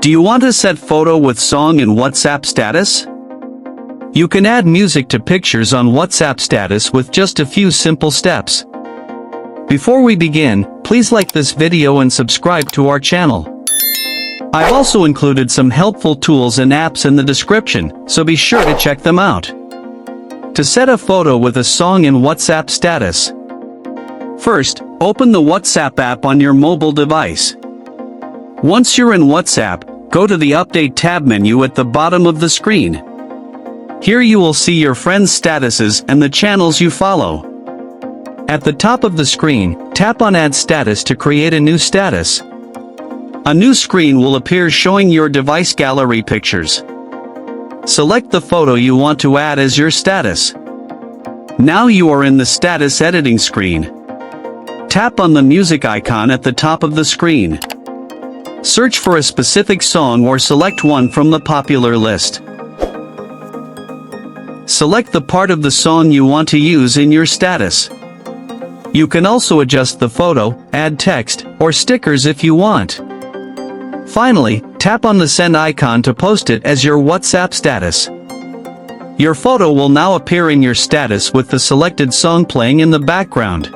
Do you want to set photo with song in WhatsApp status? You can add music to pictures on WhatsApp status with just a few simple steps. Before we begin, please like this video and subscribe to our channel. I've also included some helpful tools and apps in the description, so be sure to check them out. To set a photo with a song in WhatsApp status. First, open the WhatsApp app on your mobile device. Once you're in WhatsApp, go to the Update tab menu at the bottom of the screen. Here you will see your friends' statuses and the channels you follow. At the top of the screen, tap on Add Status to create a new status. A new screen will appear showing your device gallery pictures. Select the photo you want to add as your status. Now you are in the status editing screen. Tap on the music icon at the top of the screen. Search for a specific song or select one from the popular list. Select the part of the song you want to use in your status. You can also adjust the photo, add text, or stickers if you want. Finally, tap on the send icon to post it as your WhatsApp status. Your photo will now appear in your status with the selected song playing in the background.